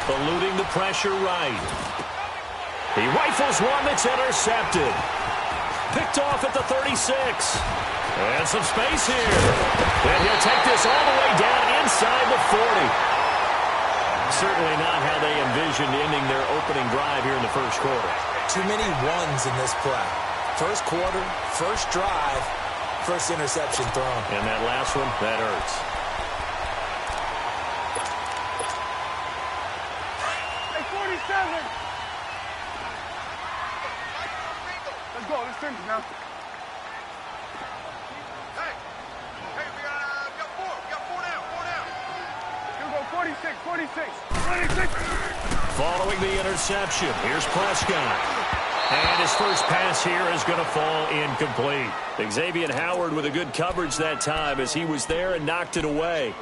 eluding the pressure right. He rifles one that's intercepted. Picked off at the 36. And some space here. And he'll take this all the way down inside the 40. Certainly not how they envisioned ending their opening drive here in the first quarter. Too many ones in this play. First quarter, first drive, first interception thrown. And that last one, that hurts. Hey, 47. Let's go. Let's finish now. Hey, we got four. We got four down. Here we go, 46. Following the interception, here's Prescott. And his first pass here is going to fall incomplete. Xavier Howard with a good coverage that time as he was there and knocked it away.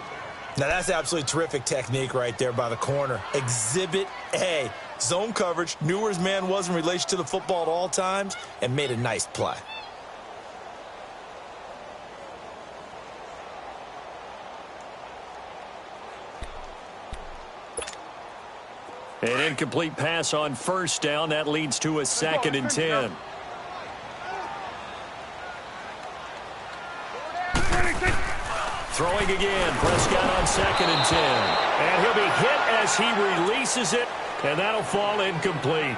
Now, that's absolutely terrific technique right there by the corner. Exhibit A. Zone coverage, knew where his man was in relation to the football at all times, and made a nice play. An incomplete pass on first down. That leads to a 2nd and 10. Throwing again. Prescott on 2nd and 10. And he'll be hit as he releases it, and that'll fall incomplete.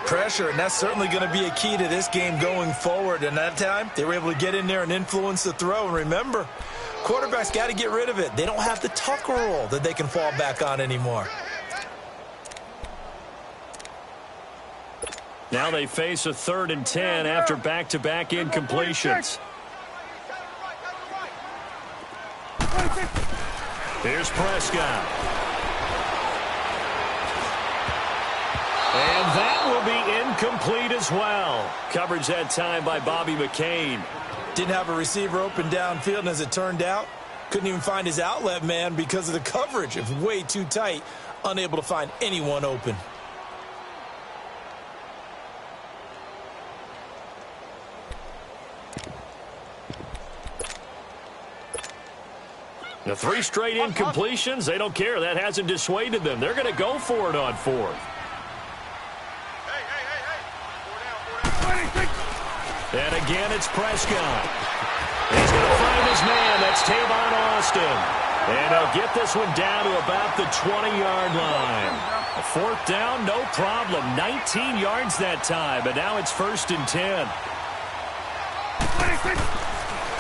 Pressure, and that's certainly going to be a key to this game going forward. And that time, they were able to get in there and influence the throw. And remember, quarterbacks got to get rid of it. They don't have the Tucker rule that they can fall back on anymore. Now they face a 3rd and 10 after back-to-back incompletions. Here's Prescott. And that will be incomplete as well. Coverage that time by Bobby McCain. Didn't have a receiver open downfield, and as it turned out, couldn't even find his outlet man because of the coverage. It was way too tight, unable to find anyone open. The 3 straight incompletions, they don't care. That hasn't dissuaded them. They're going to go for it on 4th. And again, it's Prescott. He's going to find his man. That's Tavon Austin. And he'll get this one down to about the 20-yard line. A 4th down, no problem. 19 yards that time, but now it's 1st and 10.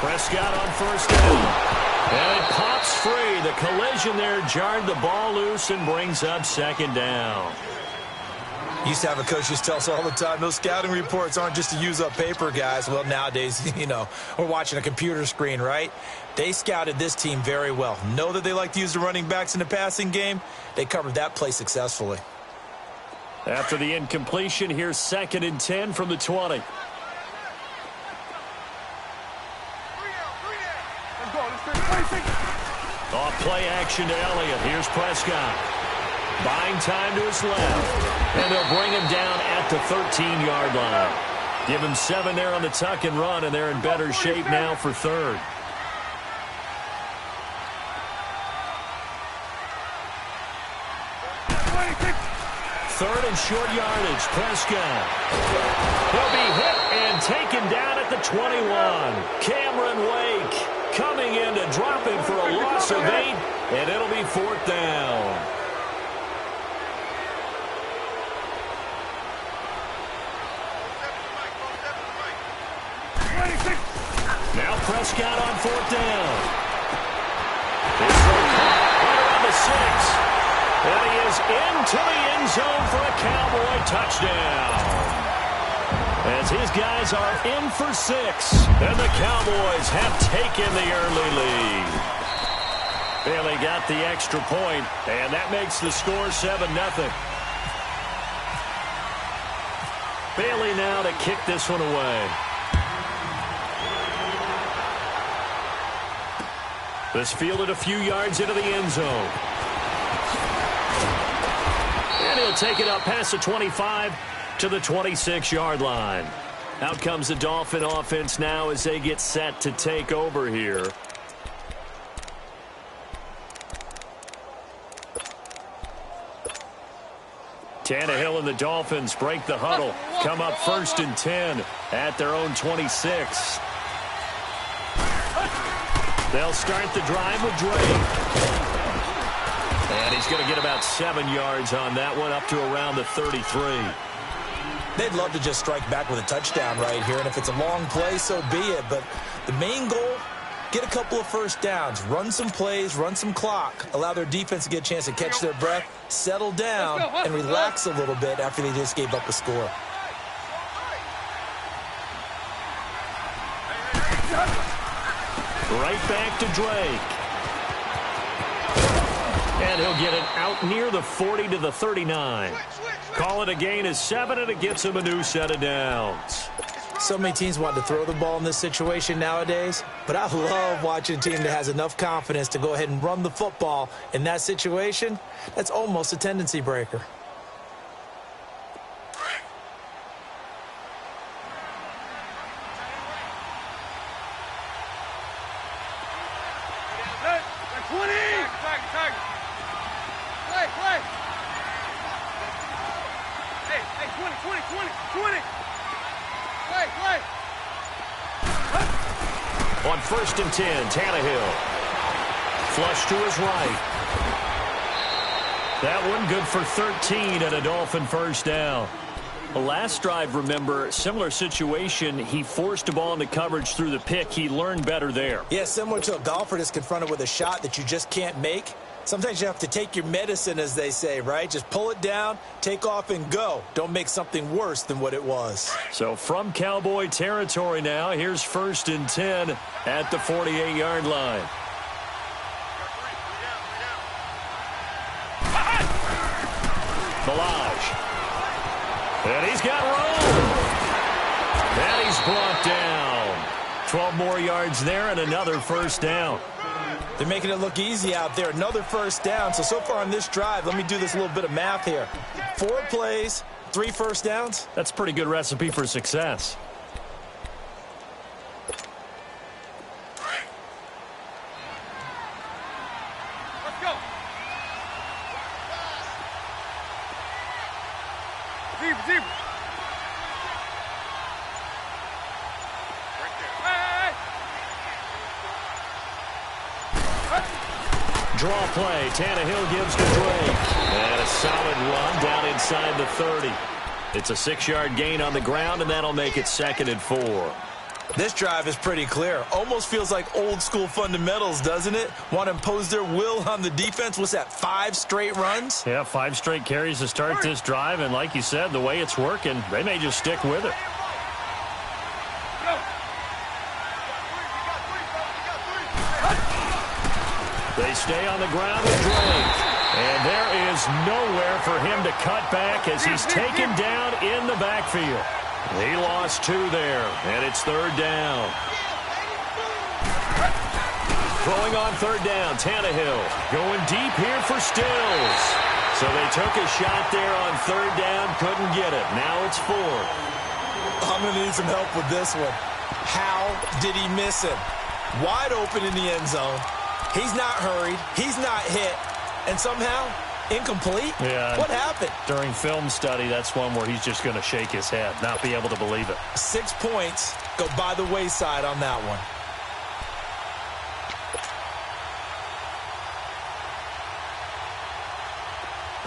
Prescott on 1st down. And it pops free. The collision there jarred the ball loose and brings up 2nd down. Used to have a coach just tell us all the time, those scouting reports aren't just to use up paper, guys. Well, nowadays, we're watching a computer screen, right? They scouted this team very well. Know that they like to use the running backs in the passing game. They covered that play successfully. After the incompletion, here's 2nd and 10 from the 20. Off play action to Elliott. Here's Prescott. Buying time to his left. And they'll bring him down at the 13-yard line. Give him 7 there on the tuck and run, and they're in better shape now for 3rd. Third and short yardage. Prescott. He'll be hit and taken down at the 21. Cameron Wake coming in to drop him for a loss of 8, and it'll be 4th down. Now Prescott on 4th down. This runner on the 6. And he is into the end zone for a Cowboy touchdown. As his guys are in for 6. And the Cowboys have taken the early lead. Bailey got the extra point, and that makes the score 7-0. Bailey now to kick this one away. This fielded a few yards into the end zone. And he'll take it up past the 25 to the 26-yard line. Out comes the Dolphin offense now as they get set to take over here. Tannehill and the Dolphins break the huddle. Come up 1st and 10 at their own 26. They'll start the drive with Drake. And he's going to get about 7 yards on that one, up to around the 33. They'd love to just strike back with a touchdown right here, and if it's a long play, so be it. But the main goal, get a couple of first downs, run some plays, run some clock, allow their defense to get a chance to catch their breath, settle down, and relax a little bit after they just gave up a score. Right back to Drake. And he'll get it out near the 40 to the 39. Call it a gain of 7, and it gets him a new set of downs. So many teams want to throw the ball in this situation nowadays, but I love watching a team that has enough confidence to go ahead and run the football in that situation. That's almost a tendency breaker. On 1st and 10, Tannehill. Flush to his right. That one good for 13 and a Dolphin first down. The last drive, remember, similar situation. He forced a ball into coverage through the pick. He learned better there. Yeah, similar to a golfer that's confronted with a shot that you just can't make. Sometimes you have to take your medicine, as they say, right? Just pull it down, take off, and go. Don't make something worse than what it was. So from Cowboy territory now, here's 1st and 10 at the 48-yard line. Balaj. And he's got room. And he's brought down. 12 more yards there and another first down. They're making it look easy out there. Another first down. So far on this drive, let me do this little bit of math here. 4 plays, 3 first downs. That's a pretty good recipe for success. Let's go. Deep. Draw play. Tannehill gives to Drake. And a solid run down inside the 30. It's a 6-yard gain on the ground, and that'll make it 2nd and 4. This drive is pretty clear. Almost feels like old-school fundamentals, doesn't it? Want to impose their will on the defense. What's that, 5 straight runs? Yeah, 5 straight carries to start this drive, and like you said, the way it's working, they may just stick with it. They stay on the ground with Drake. And there is nowhere for him to cut back as he's taken down in the backfield. He lost 2 there, and it's 3rd down. Throwing on 3rd down, Tannehill going deep here for Stills. So they took a shot there on 3rd down, couldn't get it. Now it's 4th. I'm going to need some help with this one. How did he miss him? Wide open in the end zone. He's not hurried. He's not hit. And somehow, incomplete? Yeah. What happened? During film study, that's one where he's just going to shake his head, not be able to believe it. 6 points go by the wayside on that one.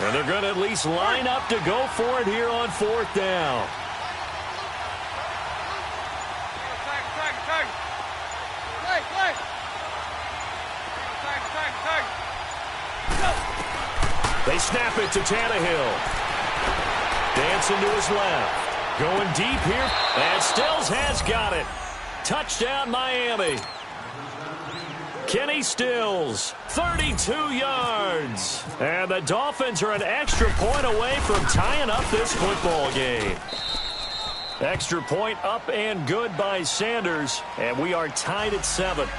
And they're going to at least line up to go for it here on 4th down. They snap it to Tannehill. Dancing to his left. Going deep here. And Stills has got it. Touchdown, Miami. Kenny Stills, 32 yards. And the Dolphins are an extra point away from tying up this football game. Extra point up and good by Sanders. And we are tied at 7.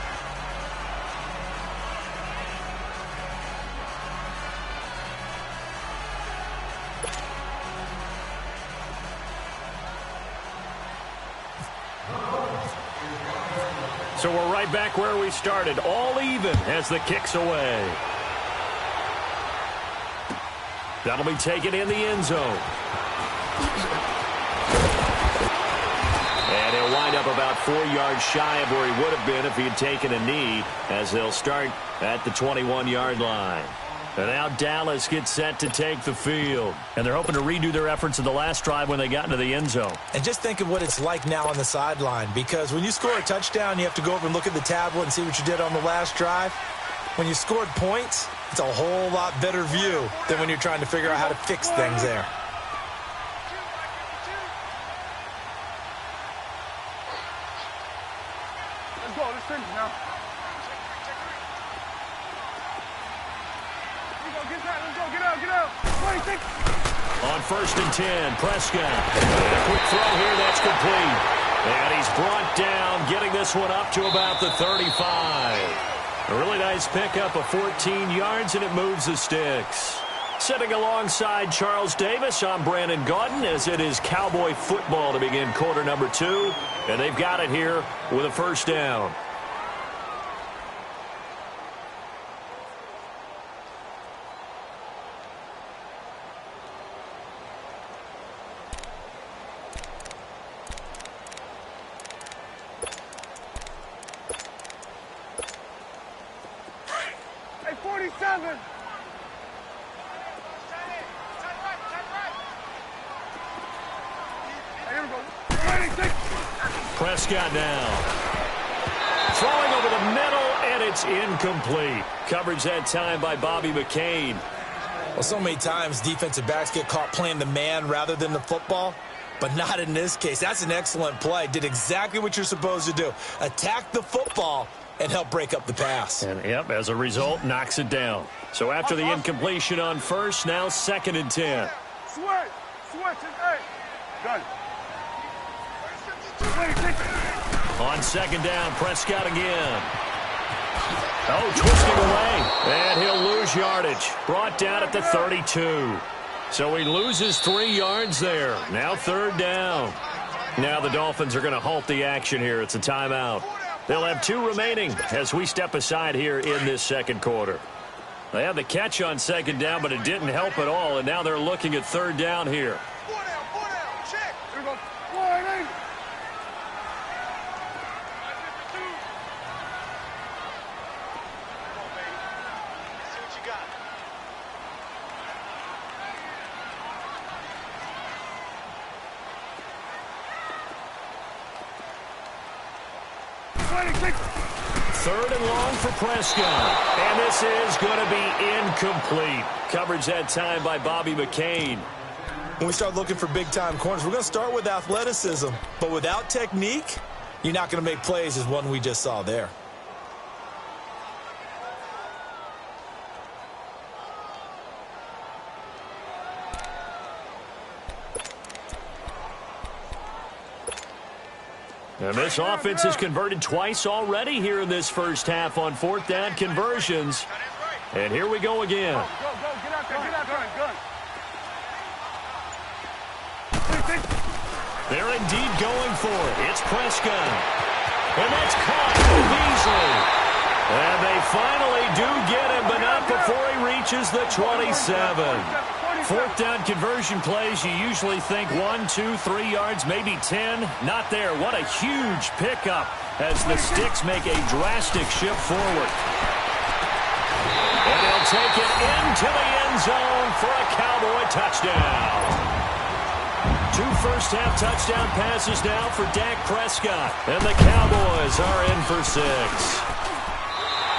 So we're right back where we started, all even as the kick's away. That'll be taken in the end zone. And he'll wind up about 4 yards shy of where he would have been if he had taken a knee, as they'll start at the 21-yard line. And now Dallas gets set to take the field. And they're hoping to redo their efforts in the last drive when they got into the end zone. And just think of what it's like now on the sideline, because when you score a touchdown, you have to go over and look at the tablet and see what you did on the last drive. When you scored points, it's a whole lot better view than when you're trying to figure out how to fix things there. Let's go. Let's finish now. Let's go. Get out. 26. On 1st and 10, Prescott. And a quick throw here, that's complete. And he's brought down, getting this one up to about the 35. A really nice pickup of 14 yards, and it moves the sticks. Sitting alongside Charles Davis, I'm Brandon Gaudin, as it is Cowboy football to begin quarter number 2. And they've got it here with a first down. Hey, 47. Here we go. 26. Prescott now. Throwing over the middle, and it's incomplete. Coverage that time by Bobby McCain. Well, so many times defensive backs get caught playing the man rather than the football, but not in this case. That's an excellent play. Did exactly what you're supposed to do. Attack the football and help break up the pass. And, yep, as a result, knocks it down. So after the incompletion on first, now 2nd and 10. Switch. Hey. Got it. 26. On 2nd down, Prescott again. Oh, twisting away. And he'll lose yardage. Brought down at the 32. So he loses 3 yards there. Now 3rd down. Now the Dolphins are going to halt the action here. It's a timeout. They'll have 2 remaining as we step aside here in this second quarter. They had the catch on 2nd down, but it didn't help at all. And now they're looking at 3rd down here. 4 down. Check. Here we go. 4-8. Third and long for Prescott. And this is going to be incomplete. Coverage that time by Bobby McCain. When we start looking for big-time corners, we're going to start with athleticism. But without technique, you're not going to make plays as one we just saw there. And this offense has converted twice already here in this first half on 4th down conversions. And here we go again. Go. Get out there. Good. They're indeed going for it. It's Prescott. And that's caught easily. And they finally do get him, but not before he reaches the 27. 4th down conversion plays, you usually think 1, 2, 3 yards, maybe 10. Not there. What a huge pickup as the Sticks make a drastic shift forward. And they'll take it into the end zone for a Cowboy touchdown. 2 first-half touchdown passes now for Dak Prescott. And the Cowboys are in for 6.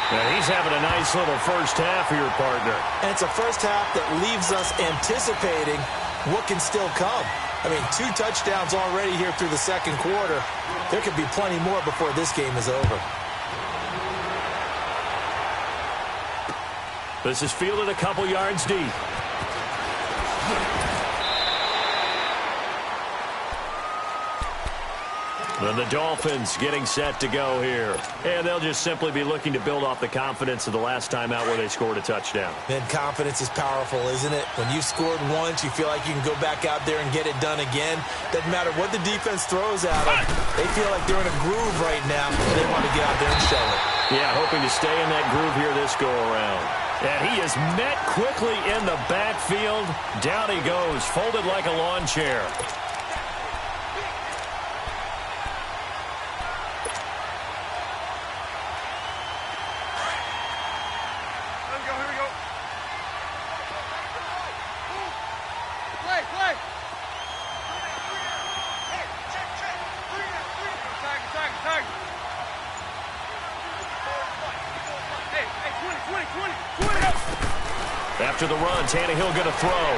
Now he's having a nice little first half here, partner. And it's a first half that leaves us anticipating what can still come. I mean, 2 touchdowns already here through the second quarter. There could be plenty more before this game is over. This is fielded a couple yards deep. And the Dolphins getting set to go here. And they'll just simply be looking to build off the confidence of the last time out where they scored a touchdown. Man, confidence is powerful, isn't it? When you scored once, you feel like you can go back out there and get it done again. Doesn't matter what the defense throws at them. They feel like they're in a groove right now. They want to get out there and show it. Yeah, hoping to stay in that groove here this go-around. And he is met quickly in the backfield. Down he goes, folded like a lawn chair. After the run, Tannehill going to throw.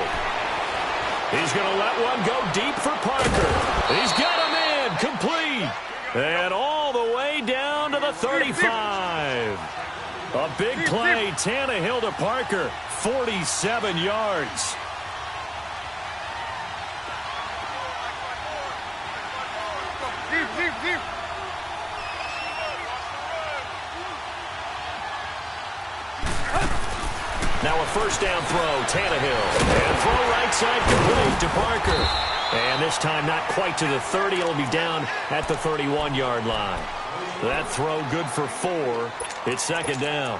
He's going to let one go deep for Parker. He's got him in, complete. And all the way down to the 35. A big play, Tannehill to Parker, 47 yards. Deep. Now a first down throw, Tannehill. And throw right side complete to Parker. And this time not quite to the 30. It'll be down at the 31-yard line. That throw good for 4. It's second down.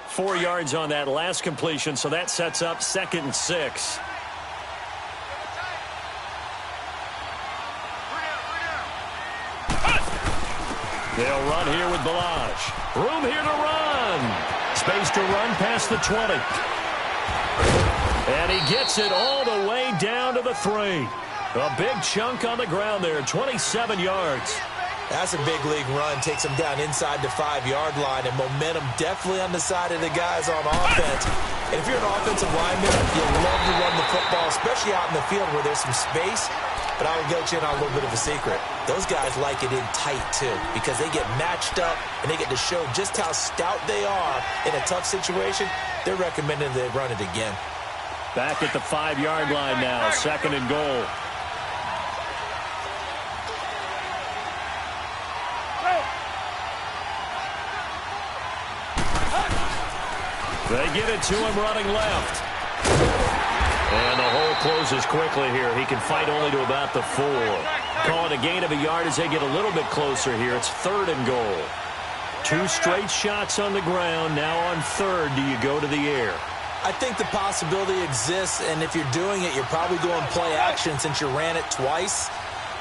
Four yards on that last completion, so that sets up 2nd and 6. They'll run here with Balaj. Room here to run. Space to run past the 20. And he gets it all the way down to the 3. A big chunk on the ground there, 27 yards. That's a big league run. Takes them down inside the 5-yard line, and momentum definitely on the side of the guys on offense. And if you're an offensive lineman, you love to run the football, especially out in the field where there's some space. But I will get you in on a little bit of a secret. Those guys like it in tight, too, because they get matched up and they get to show just how stout they are in a tough situation. They're recommending they run it again. Back at the 5-yard line now, 2nd and goal. They get it to him running left. And the hole closes quickly here. He can fight only to about the 4. Call it a gain of a yard as they get a little bit closer here. It's 3rd and goal. 2 straight shots on the ground. Now on 3rd, do you go to the air? I think the possibility exists, and if you're doing it, you're probably going play action since you ran it twice.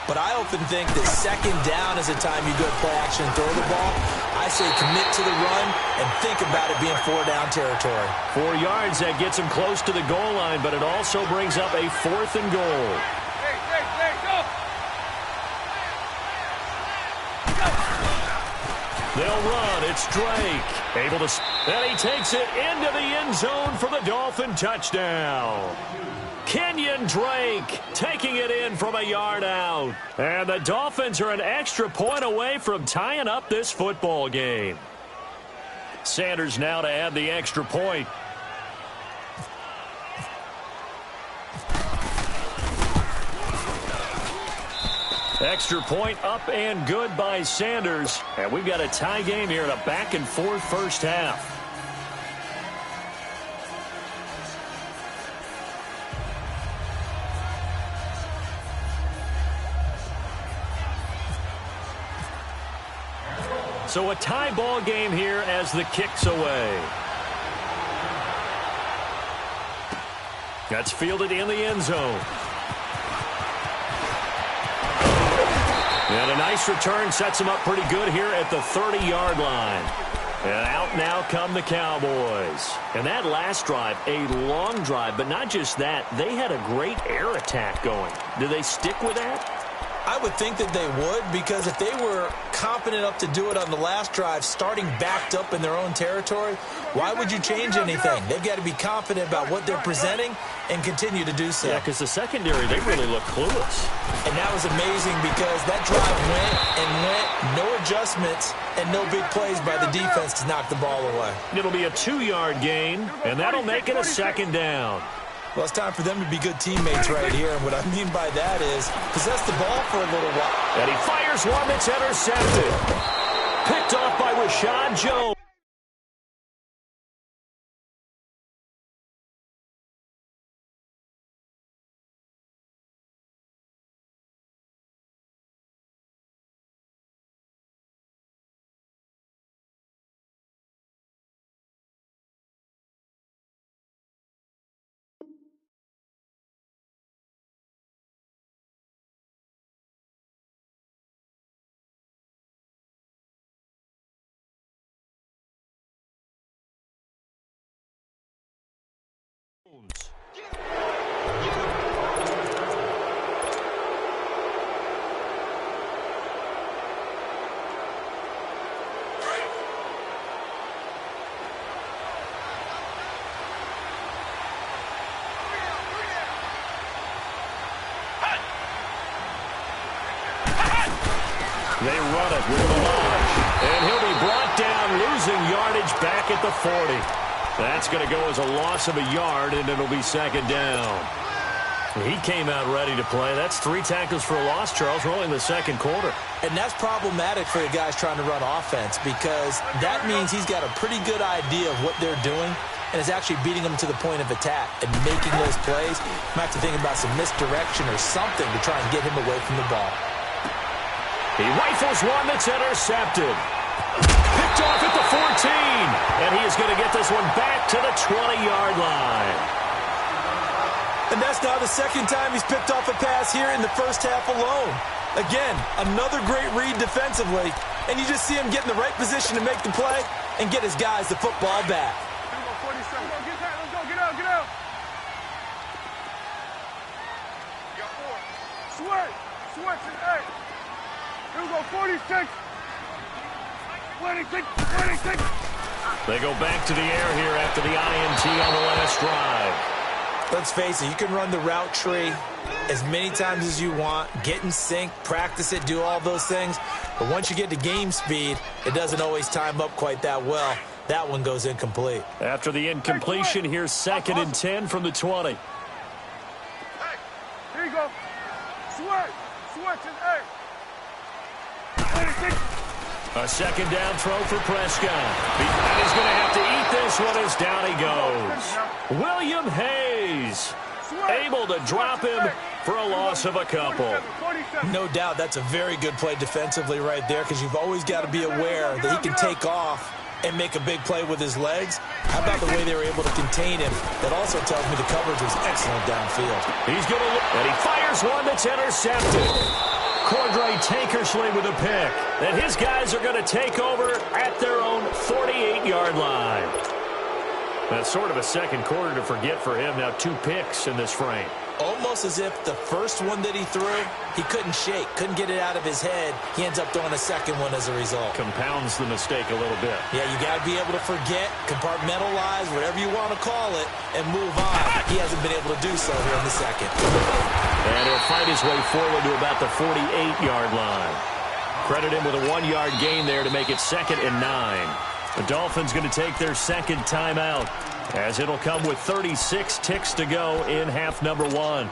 But I often think that 2nd down is the time you go play action and throw the ball. I say commit to the run and think about it being 4-down territory. 4 yards, that gets him close to the goal line, but it also brings up a 4th and goal. They'll run. It's Drake. Able to... And he takes it into the end zone for the Dolphin touchdown. Kenyon Drake taking it in from a yard out. And the Dolphins are an extra point away from tying up this football game. Sanders now to add the extra point. Extra point up and good by Sanders. And we've got a tie game here in a back-and-forth first half. So a tie ball game here as the kick's away. That's fielded in the end zone. And a nice return sets him up pretty good here at the 30-yard line. And out now come the Cowboys. And that last drive, a long drive, but not just that. They had a great air attack going. Do they stick with that? I would think that they would, because if they were confident enough to do it on the last drive, starting backed up in their own territory, why would you change anything? They've got to be confident about what they're presenting and continue to do so. Yeah, because the secondary, they really look clueless. And that was amazing because that drive went, no adjustments, and no big plays by the defense to knock the ball away. It'll be a 2-yard gain, and that'll make it a 2nd down. Well, it's time for them to be good teammates right here. And what I mean by that is possess the ball for a little while. And he fires one that's intercepted. Picked off by Rashad Jones. They run it with Lamage. And he'll be brought down, losing yardage back at the 40. That's going to go as a loss of a yard, and it'll be second down. He came out ready to play. That's 3 tackles for a loss, Charles, rolling in the second quarter. And that's problematic for the guys trying to run offense because that means he's got a pretty good idea of what they're doing and is actually beating them to the point of attack and making those plays. Might have to think about some misdirection or something to try and get him away from the ball. He rifles one that's intercepted. Picked off at the 14. And he is going to get this one back to the 20-yard line. And that's now the second time he's picked off a pass here in the first half alone. Again, another great read defensively. And you just see him get in the right position to make the play and get his guys the football back. Here we go, 47. Let's go, get out, get out. You got 4. Switch it, hey. Here we go, 46. 26. They go back to the air here after the INT on the last drive. Let's face it, you can run the route tree as many times as you want, get in sync, practice it, do all those things. But once you get to game speed, it doesn't always time up quite that well. That one goes incomplete. After the incompletion, here's 2nd and 10 from the 20. Hey, here you go. Switch it, hey. 26. A second down throw for Prescott. And he's going to have to eat this one as down he goes. William Hayes able to drop him for a loss of a couple. No doubt that's a very good play defensively right there because you've always got to be aware that he can take off and make a big play with his legs. How about the way they were able to contain him? That also tells me the coverage was excellent downfield. He's going to look, and he fires one that's intercepted. Cordray Tankersley with a pick. And his guys are going to take over at their own 48-yard line. That's sort of a second quarter to forget for him. Now 2 picks in this frame. Almost as if the first one that he threw, he couldn't shake, couldn't get it out of his head. He ends up throwing a second one as a result. Compounds the mistake a little bit. Yeah, you got to be able to forget, compartmentalize, whatever you want to call it, and move on. He hasn't been able to do so here in the second. And he'll fight his way forward to about the 48-yard line. Credit him with a 1-yard gain there to make it 2nd and 9. The Dolphins going to take their second timeout, as it'll come with 36 ticks to go in half number 1.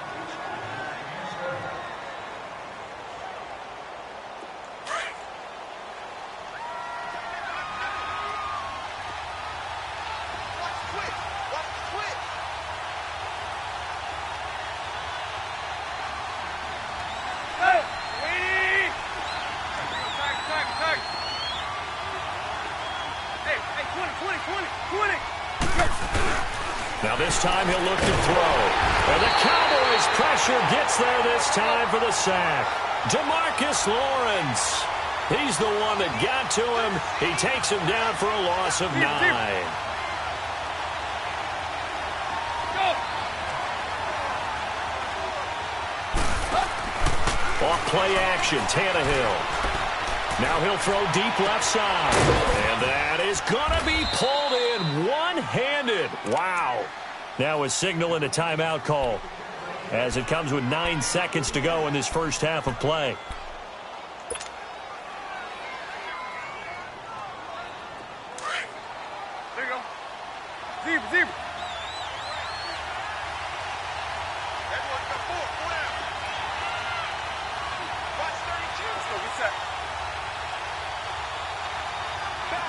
Now this time he'll look to throw. And the Cowboys' pressure gets there this time for the sack. DeMarcus Lawrence. He's the one that got to him. He takes him down for a loss of 9. Off play action, Tannehill. Now he'll throw deep left side. And that is going to be pulled in one-handed. Wow. Now a signal and a timeout call, as it comes with 9 seconds to go in this first half of play. There you go. Zebra. Everyone got 4 down. Watch 32. Let's go, get set. Back.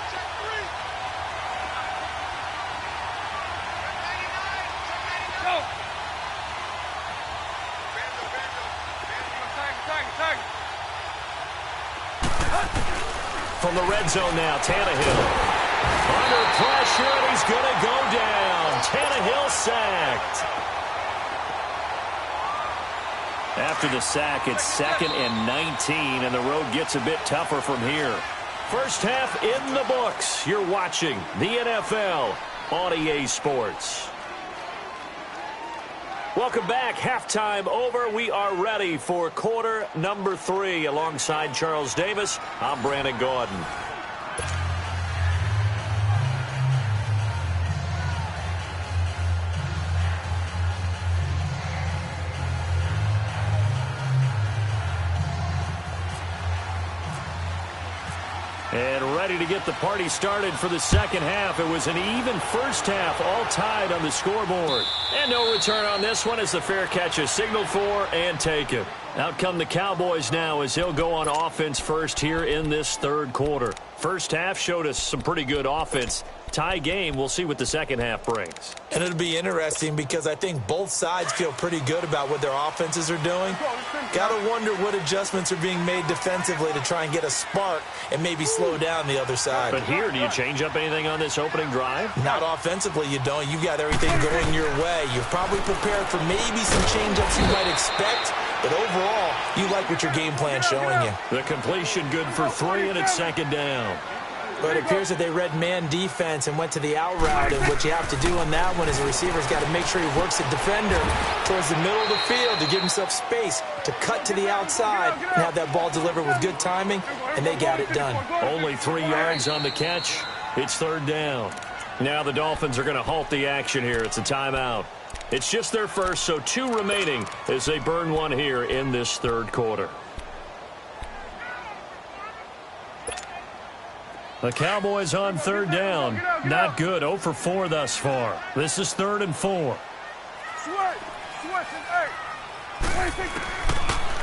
Check 3. Check 99. Go. Bando. Tag. From the red zone now, Tannehill. Under pressure, and he's going to go down. Tannehill sacked. After the sack, it's 2nd and 19, and the road gets a bit tougher from here. First half in the books. You're watching the NFL on EA Sports. Welcome back. Halftime over. We are ready for quarter number 3. Alongside Charles Davis, I'm Brandon Gordon. ready to get the party started for the second half. It was an even first half, all tied on the scoreboard. And no return on this one as the fair catch is signaled for and taken. Out come the Cowboys now as he'll go on offense first here in this third quarter. First half showed us some pretty good offense. Tie game, we'll see what the second half brings. And it'll be interesting because I think both sides feel pretty good about what their offenses are doing. Got to wonder what adjustments are being made defensively to try and get a spark and maybe slow down the other side. But here, do you change up anything on this opening drive? Not offensively, you don't. You got everything going your way. You're probably prepared for maybe some change-ups you might expect, but overall, you like what your game plan's showing you. The completion good for 3, and it's second down. But it appears that they read man defense and went to the out route, and what you have to do on that one is the receiver's got to make sure he works the defender towards the middle of the field to give himself space to cut to the outside and have that ball delivered with good timing, and they got it done. Only 3 yards on the catch. It's third down. Now the Dolphins are going to halt the action here. It's a timeout. It's just their first, so 2 remaining as they burn one here in this third quarter. The Cowboys on third down. Not good. 0 for 4 thus far. This is 3rd and 4.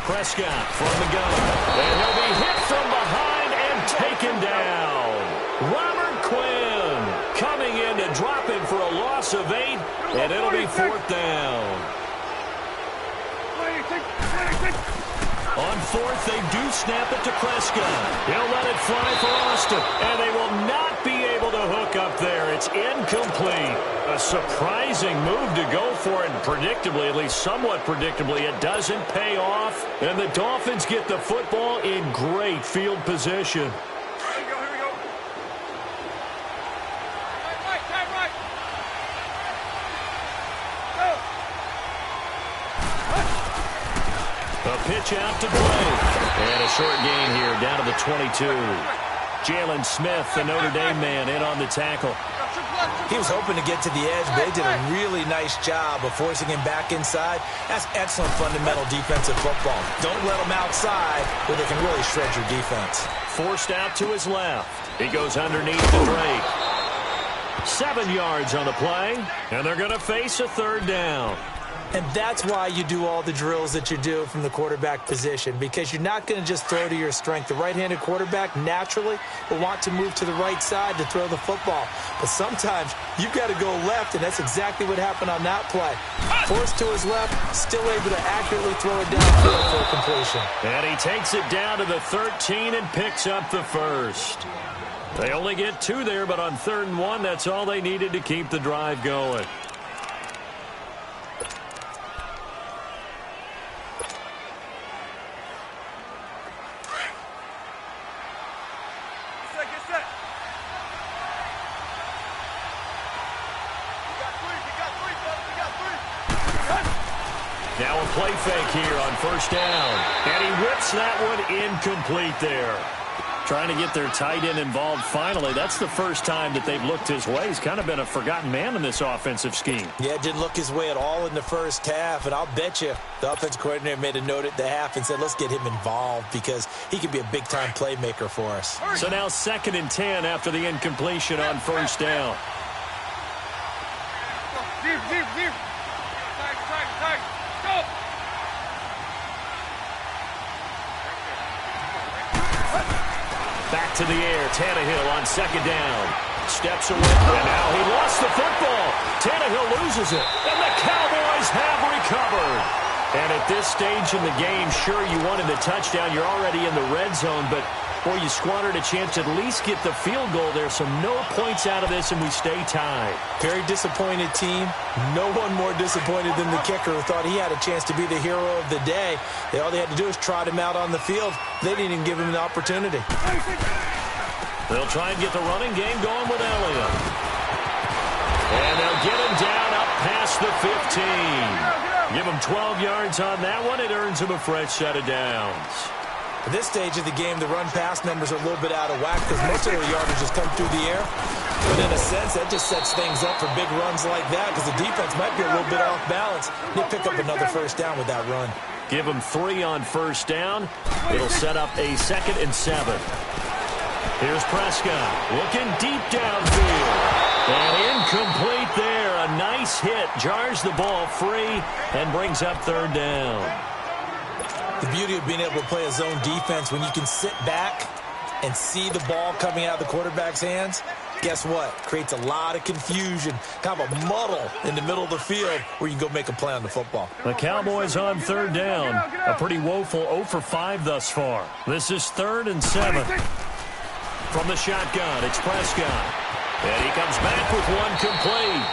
Prescott from the gun. And he'll be hit from behind and taken down. Robert Quinn coming in to drop him for a loss of 8, and it'll be 4th down. On 4th, they do snap it to Prescott. He'll let it fly for Austin, and they will not be able to hook up there. It's incomplete. A surprising move to go for it, and predictably, at least somewhat predictably, it doesn't pay off. And the Dolphins get the football in great field position. A pitch out to Blake. And a short gain here down to the 22. Jalen Smith, the Notre Dame man, in on the tackle. He was hoping to get to the edge, but they did a really nice job of forcing him back inside. That's excellent fundamental defensive football. Don't let him outside where they can really shred your defense. Forced out to his left. He goes underneath the Drake. 7 yards on the play, and they're going to face a third down. And that's why you do all the drills that you do from the quarterback position, because you're not going to just throw to your strength. The right-handed quarterback naturally will want to move to the right side to throw the football. But sometimes you've got to go left, and that's exactly what happened on that play. Forced to his left, still able to accurately throw it downfield for a completion. And he takes it down to the 13 and picks up the first. They only get 2 there, but on 3rd and 1, that's all they needed to keep the drive going. Now a play fake here on first down. And he whips that one incomplete there. Trying to get their tight end involved finally. That's the first time that they've looked his way. He's kind of been a forgotten man in this offensive scheme. Yeah, it didn't look his way at all in the first half. And I'll bet you the offensive coordinator made a note at the half and said, let's get him involved because he could be a big-time playmaker for us. So now 2nd and 10 after the incompletion on first down. Deep. Tight. Go! Back to the air. Tannehill on 2nd down. Steps away. And now he lost the football. Tannehill loses it. And the Cowboys have recovered. And at this stage in the game, sure, you wanted the touchdown. You're already in the red zone, but boy, you squandered a chance to at least get the field goal there. So no points out of this, and we stay tied. Very disappointed team. No one more disappointed than the kicker who thought he had a chance to be the hero of the day. All they had to do was trot him out on the field. They didn't even give him the opportunity. They'll try and get the running game going with Elliott. And they'll get him down up past the 15. Give him 12 yards on that one. It earns him a fresh set of downs. At this stage of the game, the run-pass numbers are a little bit out of whack because most of their yardage has come through the air. But in a sense, that just sets things up for big runs like that because the defense might be a little bit off balance. They pick up another first down with that run. Give them 3 on first down. It'll set up a 2nd and 7. Here's Prescott looking deep downfield. And incomplete there. A nice hit. Jars the ball free and brings up third down. The beauty of being able to play a zone defense when you can sit back and see the ball coming out of the quarterback's hands, guess what? Creates a lot of confusion, kind of a muddle in the middle of the field where you can go make a play on the football. The Cowboys on third down. A pretty woeful 0 for 5 thus far. This is 3rd and 7. From the shotgun, it's Prescott. And he comes back with one complete.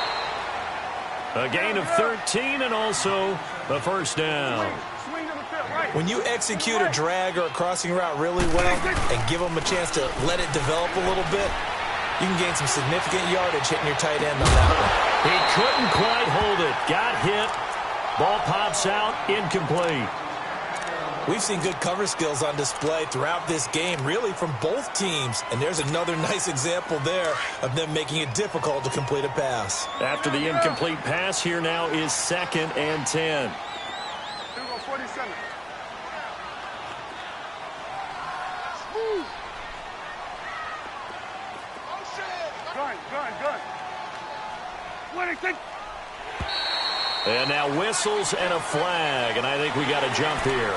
A gain of 13 and also the first down. When you execute a drag or a crossing route really well and give them a chance to let it develop a little bit, you can gain some significant yardage hitting your tight end on that one. He couldn't quite hold it. Got hit. Ball pops out. Incomplete. We've seen good cover skills on display throughout this game, really from both teams. And there's another nice example there of them making it difficult to complete a pass. After the incomplete pass, here now is 2nd and 10. 47. Gun. 26. And now whistles and a flag, and I think we got a jump here.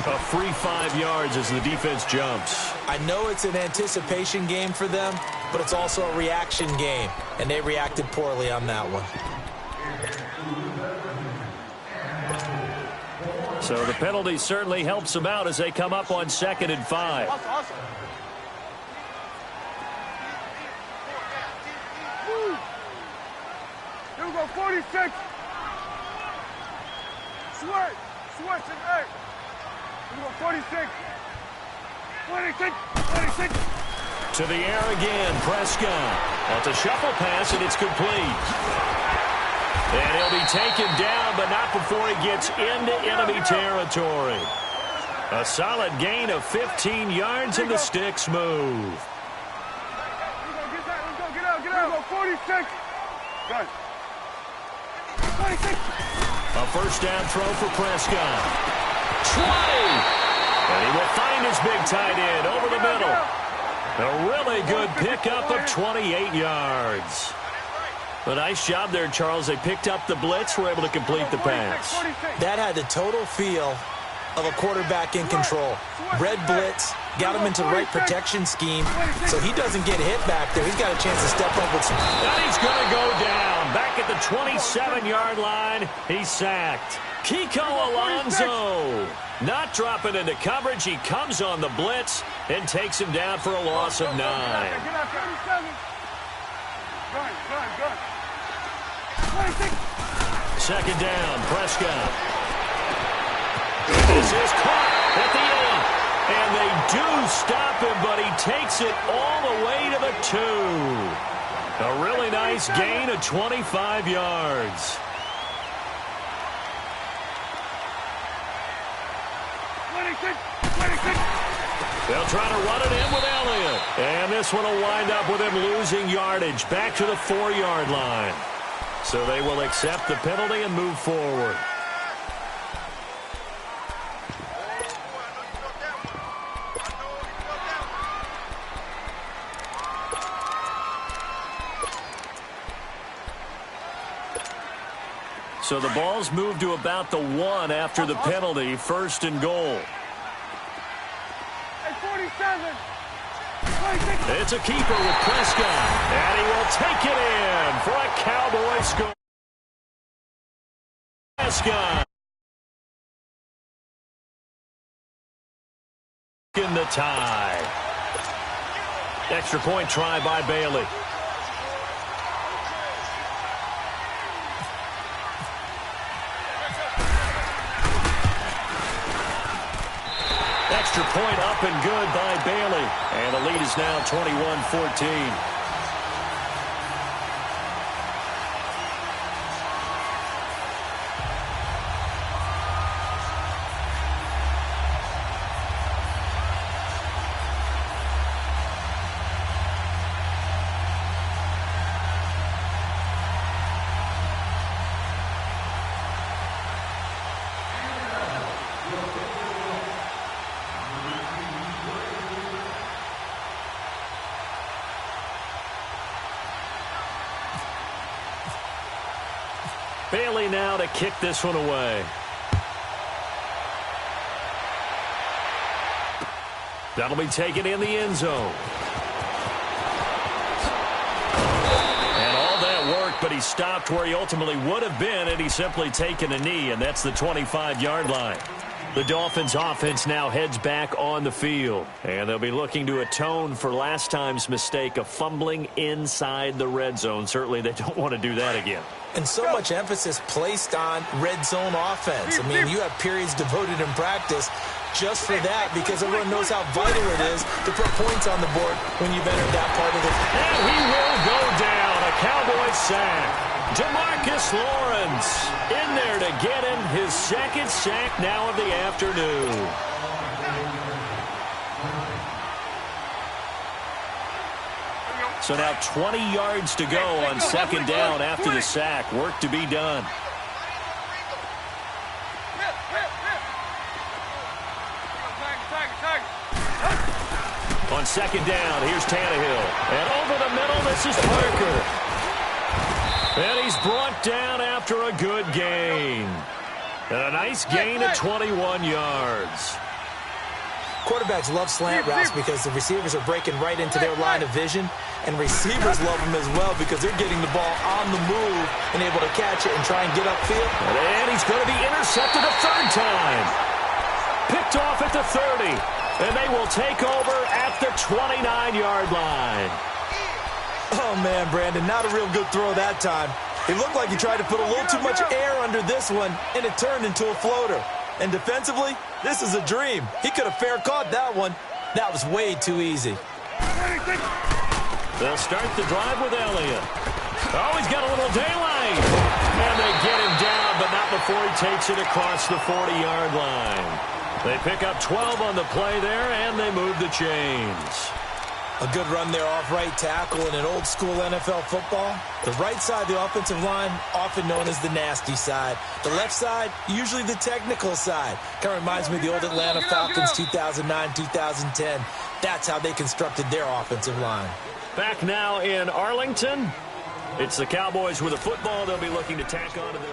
A free 5 yards as the defense jumps. I know it's an anticipation game for them, but it's also a reaction game, and they reacted poorly on that one. So the penalty certainly helps them out as they come up on 2nd and 5. Awesome. Here we go, 46. Switch and 8. Here we go, 46. 26. To the air again, Prescott. That's a shuffle pass, and it's complete. And he'll be taken down, but not before he gets into enemy territory. A solid gain of 15 yards, and the sticks move. Get out. 46. Gun. 26. A first down throw for Prescott. 20. And he will find his big tight end over the middle. A really good pickup of 28 yards. A nice job there, Charles. They picked up the blitz, were able to complete the pass. That had the total feel of a quarterback in control. Red blitz, got him into the right protection scheme, so he doesn't get hit back there. He's got a chance to step up with some. And he's going to go down. Back at the 27-yard line, he's sacked. Kiko Alonso not dropping into coverage. He comes on the blitz and takes him down for a loss of 9. Get out, 37. Gun. 26. Second down, Prescott. This is caught at the 8. And they do stop him, but he takes it all the way to the 2. A really nice gain of 25 yards. 26. They'll try to run it in with Elliott. And this one will wind up with him losing yardage back to the 4-yard line. So they will accept the penalty and move forward. So the ball's moved to about the 1 after the penalty, 1st and goal. 47. It's a keeper with Prescott, and he will take it in for a Cowboy score. Prescott in the tie. Extra point try by Bailey. Extra point up and good by Bailey. And the lead is now 21-14. Bailey now to kick this one away. That'll be taken in the end zone. And all that work, but he stopped where he ultimately would have been, and he's simply taken a knee, and that's the 25-yard line. The Dolphins offense now heads back on the field, and they'll be looking to atone for last time's mistake of fumbling inside the red zone. Certainly they don't want to do that again. And so much emphasis placed on red zone offense. I mean, you have periods devoted in practice just for that because everyone knows how vital it is to put points on the board when you've entered that part of the... And he will go down. A Cowboy sack. Demarcus Lawrence in there to get him his second sack now of the afternoon. So now 20 yards to go on second down after the sack. Work to be done. On second down, here's Tannehill. And over the middle, this is Parker. And he's brought down after a good gain. And a nice gain at 21 yards. Quarterbacks love slant routes because the receivers are breaking right into their line of vision. And receivers love them as well because they're getting the ball on the move and able to catch it and try and get upfield. And he's going to be intercepted a third time. Picked off at the 30. And they will take over at the 29-yard line. Oh, man, Brandon, not a real good throw that time. It looked like he tried to put a little too much air under this one, and it turned into a floater. And defensively, this is a dream. He could have fair caught that one. That was way too easy. They'll start the drive with Elliott. Oh, he's got a little daylight. And they get him down, but not before he takes it across the 40-yard line. They pick up 12 on the play there, and they move the chains. A good run there off right tackle in an old-school NFL football. The right side of the offensive line, often known as the nasty side. The left side, usually the technical side. Kind of reminds me of the old Atlanta Falcons 2009-2010. That's how they constructed their offensive line. Back now in Arlington. It's the Cowboys with a football. They'll be looking to tack on to the...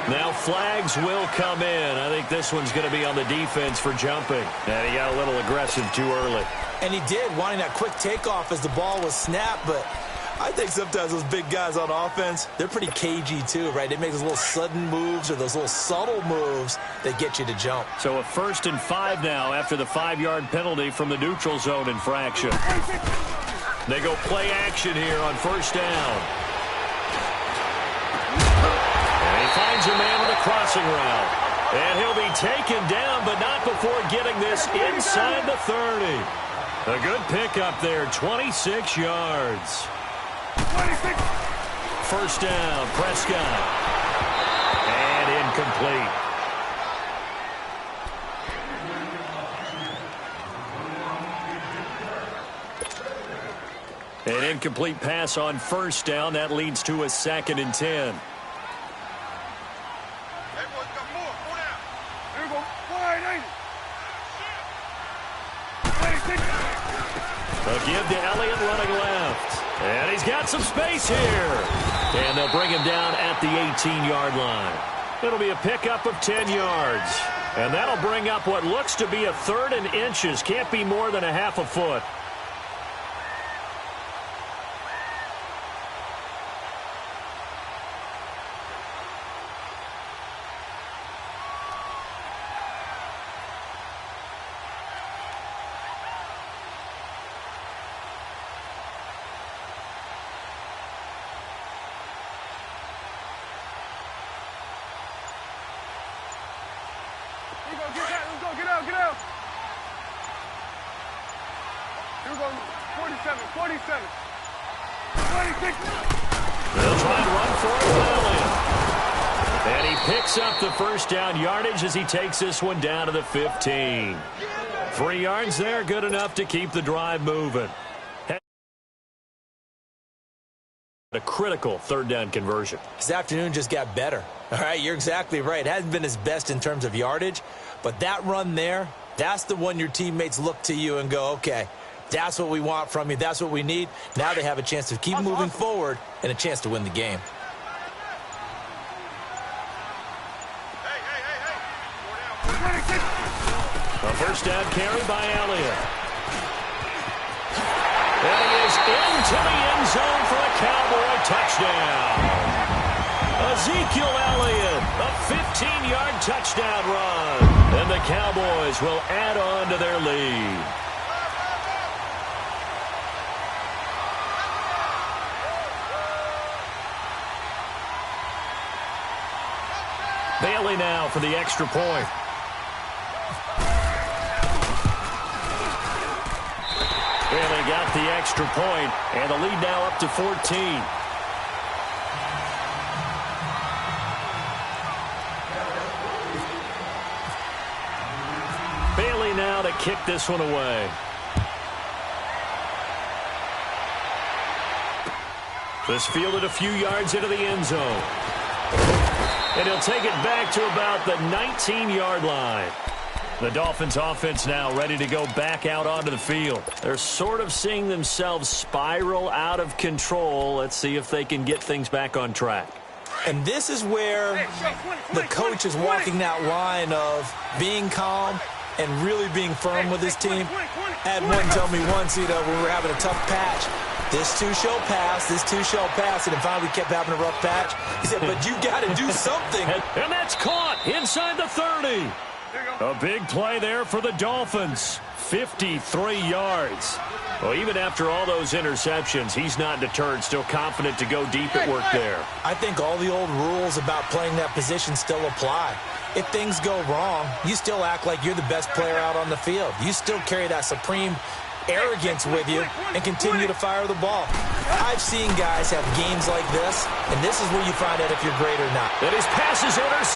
Now flags will come in. I think this one's going to be on the defense for jumping. And he got a little aggressive too early. And he did, wanting that quick takeoff as the ball was snapped. But I think sometimes those big guys on offense, they're pretty cagey too, right? They make those little sudden moves or those little subtle moves that get you to jump. So a 1st and 5 now after the 5-yard penalty from the neutral zone infraction. They go play action here on 1st down. Finds a man with a crossing route. And he'll be taken down, but not before getting this inside the 30. A good pickup there, 26 yards. 1st down, Prescott. And incomplete. An incomplete pass on 1st down. That leads to a 2nd and 10. They'll give to Elliott running left. And he's got some space here. And they'll bring him down at the 18-yard line. It'll be a pickup of 10 yards. And that'll bring up what looks to be a 3rd and inches. Can't be more than a half a foot. Get out. Here we go, 47, 26. They'll try and run for it with Elliott. And he picks up the 1st down yardage as he takes this one down to the 15. 3 yards there, good enough to keep the drive moving. A critical 3rd down conversion. This afternoon just got better. All right, you're exactly right. It hasn't been his best in terms of yardage, but that run there, that's the one your teammates look to you and go, okay, that's what we want from you. That's what we need. Now they have a chance to keep moving forward and a chance to win the game. A first down carry by Elliott. And he is into the end zone for a Cowboy touchdown. Ezekiel Elliott, a 15-yard touchdown run. And the Cowboys will add on to their lead. Bailey now for the extra point. Bailey got the extra point, and the lead now up to 14. Bailey now to kick this one away. This fielded a few yards into the end zone. And he'll take it back to about the 19-yard line. The Dolphins offense now ready to go back out onto the field. They're sort of seeing themselves spiral out of control. Let's see if they can get things back on track. And this is where the coach is walking that line of being calm and really being firm with his team. I had one tell me once, when we were having a tough patch, this too shall pass, this too shall pass, and then finally we kept having a rough patch. He said, but you got to do something. And that's caught inside the 30. A big play there for the Dolphins. 53 yards. Well, even after all those interceptions, he's not deterred, still confident to go deep at work there. I think all the old rules about playing that position still apply. If things go wrong, you still act like you're the best player out on the field. You still carry that supreme arrogance with you and continue to fire the ball. I've seen guys have games like this, and this is where you find out if you're great or not. And his pass is intercepted.